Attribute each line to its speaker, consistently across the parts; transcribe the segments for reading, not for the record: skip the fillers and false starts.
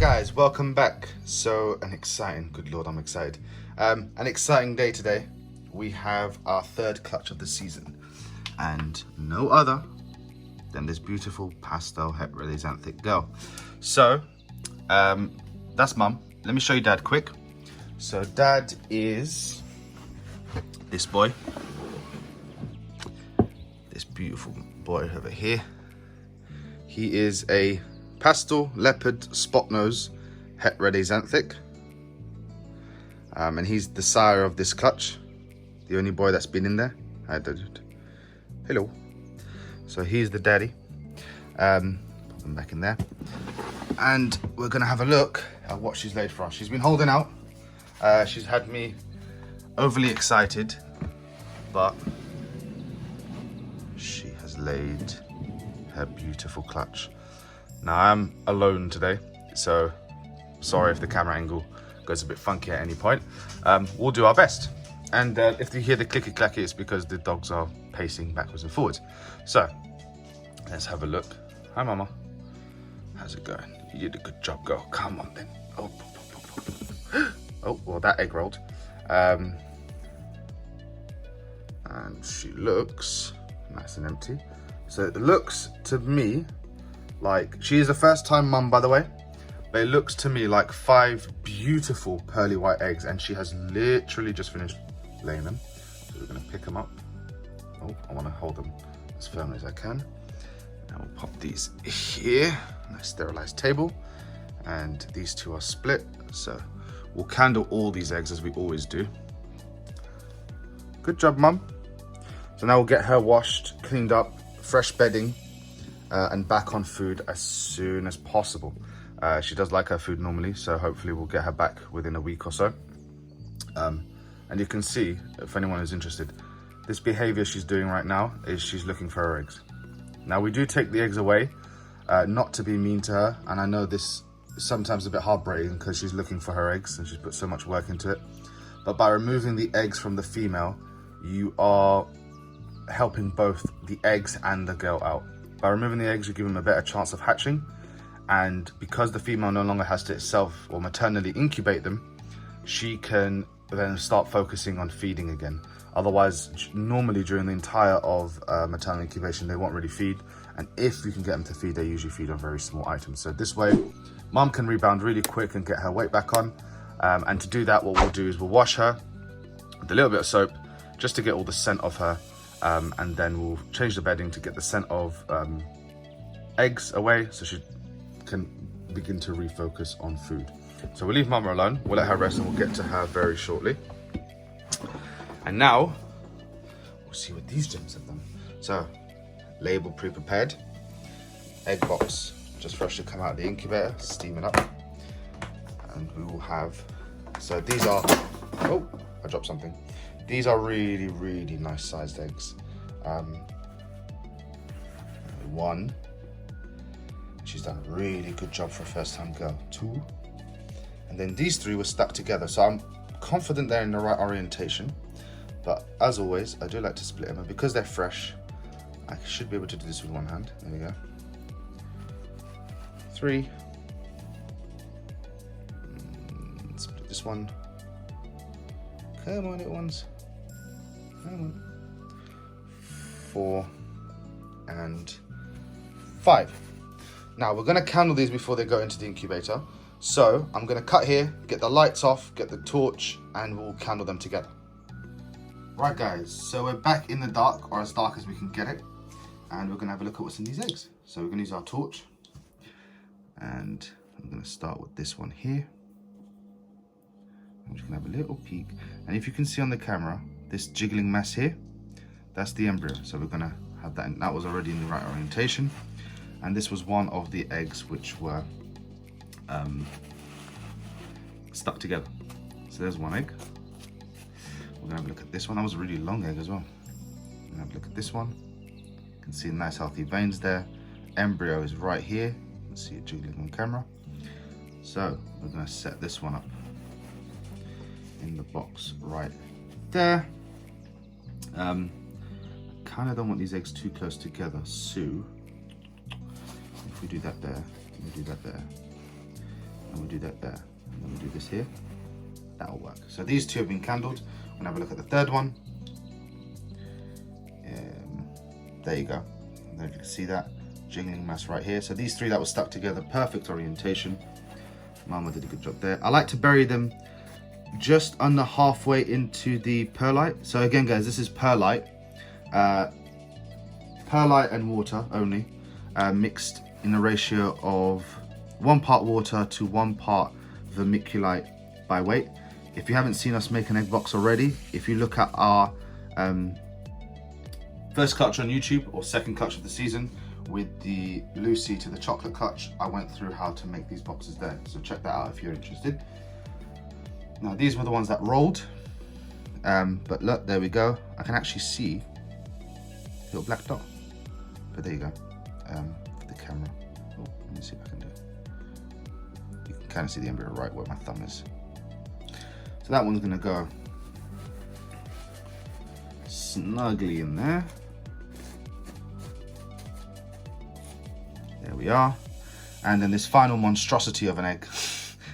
Speaker 1: guys, welcome back. So good lord, I'm excited. An exciting day today. We have our third clutch of the season, and no other than this beautiful pastel het really xanthic girl. So that's mum. Let me show you dad quick. So dad is this boy, this beautiful boy over here. He is a pastel leopard spot nose het red xanthic, and he's the sire of this clutch, the only boy that's been in there. Hello. So he's the daddy. Pop him back in there, and we're gonna have a look at what she's laid for us. She's been holding out. She's had me overly excited, but she has laid her beautiful clutch. Now I'm alone today, so sorry if the camera angle goes a bit funky at any point. We'll do our best. And if you hear the clicky clacky, it's because the dogs are pacing backwards and forwards. So let's have a look. Hi mama, how's it going? You did a good job, girl. Come on then. Oh, oh, well that egg rolled. And she looks nice and empty. So it looks to me like, she is a first time mum, by the way, but it looks to me like 5 beautiful pearly white eggs, and she has literally just finished laying them. So we're gonna pick them up. Oh, I wanna hold them as firmly as I can. And we'll pop these here, nice sterilized table. And these two are split. So we'll candle all these eggs as we always do. Good job, mum. So now we'll get her washed, cleaned up, fresh bedding, and back on food as soon as possible. She does like her food normally, so hopefully we'll get her back within a week or so. And you can see, if anyone is interested, this behavior she's doing right now is she's looking for her eggs. Now we do take the eggs away, not to be mean to her, and I know this is sometimes a bit heartbreaking because she's looking for her eggs and she's put so much work into it. But by removing the eggs from the female, you are helping both the eggs and the girl out. By removing the eggs, you give them a better chance of hatching, and because the female no longer has to itself or maternally incubate them, she can then start focusing on feeding again. Otherwise, normally during the entire of maternal incubation, they won't really feed, and if you can get them to feed, they usually feed on very small items. So this way, mum can rebound really quick and get her weight back on. And to do that, what we'll do is we'll wash her with a little bit of soap just to get all the scent off her. And then we'll change the bedding to get the scent of eggs away, so she can begin to refocus on food. So we'll leave mama alone, we'll let her rest, and we'll get to her very shortly. And now we'll see what these gems have done. So label pre-prepared, egg box just freshly come out of the incubator, steaming up, and we will have, so these are, oh, I dropped something. These are really, really nice sized eggs. One, she's done a really good job for a first time girl. 2, and then these 3 were stuck together. So I'm confident they're in the right orientation, but as always, I do like to split them, and because they're fresh, I should be able to do this with one hand. There we go. 3. Split this one. Come on, little ones. 4 and 5. Now we're going to candle these before they go into the incubator. So I'm going to cut here, get the lights off, get the torch, and we'll candle them together. Right guys, so we're back in the dark, or as dark as we can get it, and we're going to have a look at what's in these eggs. So we're going to use our torch, and I'm going to start with this one here. I'm just going to have a little peek, and if you can see on the camera, this jiggling mass here, that's the embryo. So we're going to have that, and that was already in the right orientation. And this was one of the eggs which were stuck together. So there's one egg. We're going to have a look at this one. That was a really long egg as well. We're going to have a look at this one. You can see nice healthy veins there. Embryo is right here. You can see it jiggling on camera. So we're going to set this one up in the box right there. Kind of don't want these eggs too close together, so if we do that there, we do that there, and do that there. And then we do this here. That'll work. So these two have been candled. We're gonna have a look at the third one. There you go. And then if you can see that jingling mass right here. So these three that were stuck together, perfect orientation. Mama did a good job there. I like to bury them just under halfway into the perlite. So again, guys, this is perlite. Perlite and water only, mixed in a ratio of 1 part water to 1 part vermiculite by weight. If you haven't seen us make an egg box already, if you look at our first clutch on YouTube, or second clutch of the season, with the Lucy to the chocolate clutch, I went through how to make these boxes there. So check that out if you're interested. Now these were the ones that rolled, but look, there we go. I can actually see a little black dot, but there you go. The camera. Oh, let me see if I can do it. You can kind of see the embryo right where my thumb is. So that one's gonna go snugly in there. There we are. And then this final monstrosity of an egg.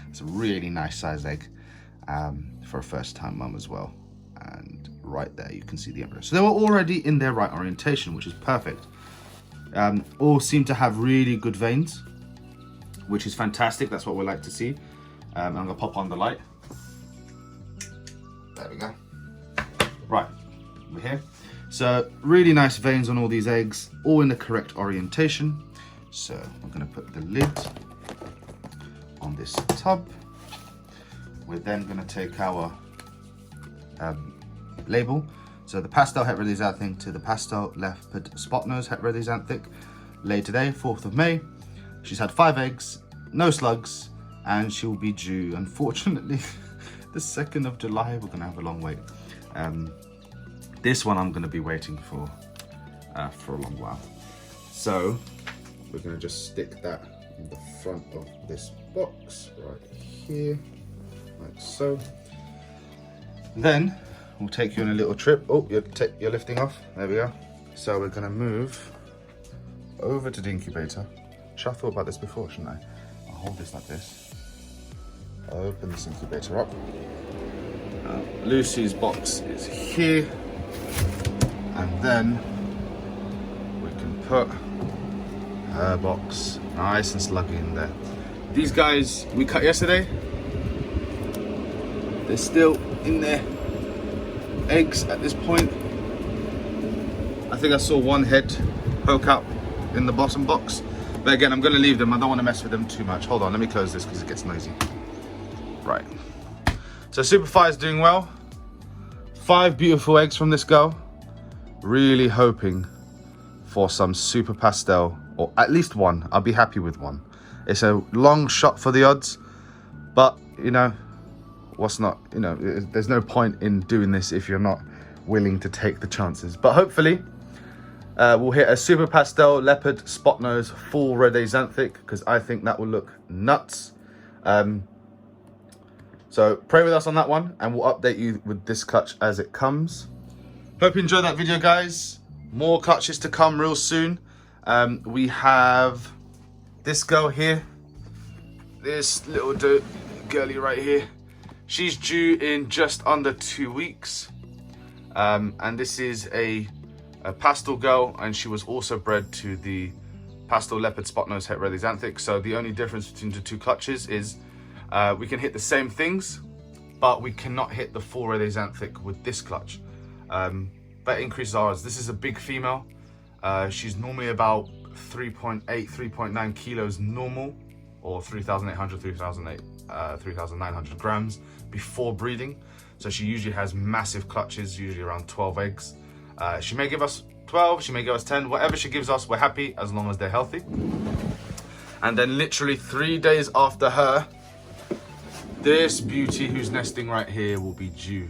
Speaker 1: It's a really nice size egg for a first time mum as well. And right there you can see the embryo. So they were already in their right orientation, which is perfect. All seem to have really good veins, which is fantastic. That's what we like to see. I'm gonna pop on the light. There we go. Right, we're here. So really nice veins on all these eggs, all in the correct orientation. So we're gonna put the lid on this tub. We're then gonna take our label. So the pastel heterolizanthic to the pastel leopard spot nose heterolizanthic, laid today, 4th of May. She's had 5 eggs, no slugs, and she'll be due, unfortunately, the 2nd of July. We're gonna have a long wait. This one I'm gonna be waiting for a long while. So we're gonna just stick that in the front of this box right here, like so. Then we'll take you on a little trip. Oh, you're lifting off. There we go. So we're gonna move over to the incubator. Should I thought about this before, shouldn't I? I'll hold this like this. Open this incubator up. Lucy's box is here. And then we can put her box nice and sluggy in there. These guys we cut yesterday, they're still in their eggs at this point. I think I saw one head poke out in the bottom box, but again, I'm going to leave them. I don't want to mess with them too much. Hold on, let me close this because it gets noisy. Right, so Superfire is doing well. 5 beautiful eggs from this girl. Really hoping for some super pastel, or at least one. I'll be happy with one. It's a long shot for the odds, but you know, what's not, you know, there's no point in doing this if you're not willing to take the chances. But hopefully we'll hit a super pastel leopard spot nose full red axanthic, because I think that will look nuts. So pray with us on that one, and we'll update you with this clutch as it comes. Hope you enjoyed that video, guys. More clutches to come real soon. We have this girl here, this little girly right here. She's due in just under 2 weeks. And this is a pastel girl, and she was also bred to the pastel leopard spot nose het red axanthic. So the only difference between the 2 clutches is we can hit the same things, but we cannot hit the full red axanthic with this clutch. That increases ours. This is a big female. She's normally about 3.8, 3.9 kilos normal, or 3,800, 3,900 grams before breeding. So she usually has massive clutches, usually around 12 eggs. She may give us 12, she may give us 10, whatever she gives us, we're happy as long as they're healthy. And then literally 3 days after her, this beauty who's nesting right here will be due.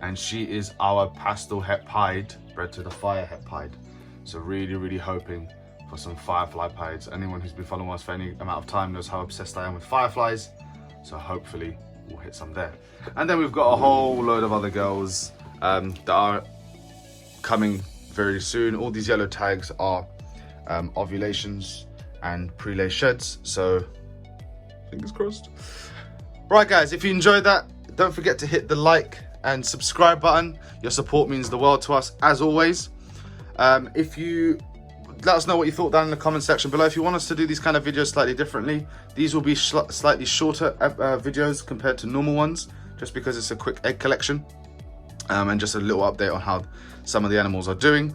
Speaker 1: And she is our pastel het pied, bred to the fire het pied. So really, really hoping for some firefly pieds. Anyone who's been following us for any amount of time knows how obsessed I am with fireflies. So hopefully we'll hit some there. And then we've got a whole load of other girls that are coming very soon. All these yellow tags are ovulations and pre-lay sheds. So Fingers crossed. Right, guys, if you enjoyed that, don't forget to hit the like and subscribe button. Your support means the world to us, as always. If you let us know what you thought down in the comment section below. If you want us to do these kind of videos slightly differently, these will be slightly shorter videos compared to normal ones, just because it's a quick egg collection, and just a little update on how some of the animals are doing.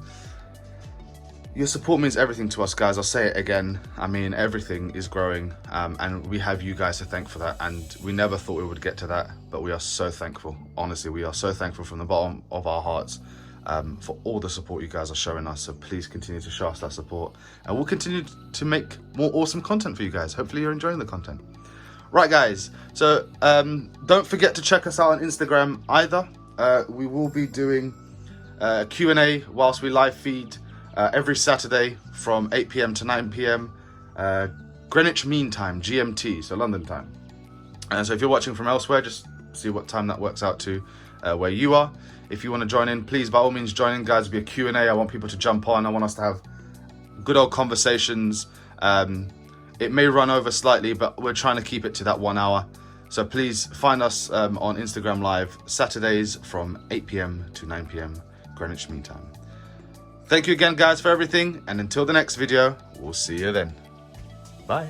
Speaker 1: Your support means everything to us, guys. I'll say it again. I mean, everything is growing, and we have you guys to thank for that. And we never thought we would get to that, but we are so thankful. Honestly, we are so thankful from the bottom of our hearts for all the support you guys are showing us. So please continue to show us that support, and we'll continue to make more awesome content for you guys. Hopefully you're enjoying the content. Right, guys, so don't forget to check us out on Instagram either. We will be doing Q&A whilst we live feed every Saturday from 8 p.m. to 9 p.m. Greenwich Mean Time, GMT, so London time. So if you're watching from elsewhere, just see what time that works out to where you are. If you want to join in, please, by all means, join in, guys. It'll be a Q&A. I want people to jump on. I want us to have good old conversations. It may run over slightly, but we're trying to keep it to that 1 hour. So please find us on Instagram Live Saturdays from 8 p.m. to 9 p.m. Greenwich Mean Time. Thank you again, guys, for everything. And until the next video, we'll see you then. Bye.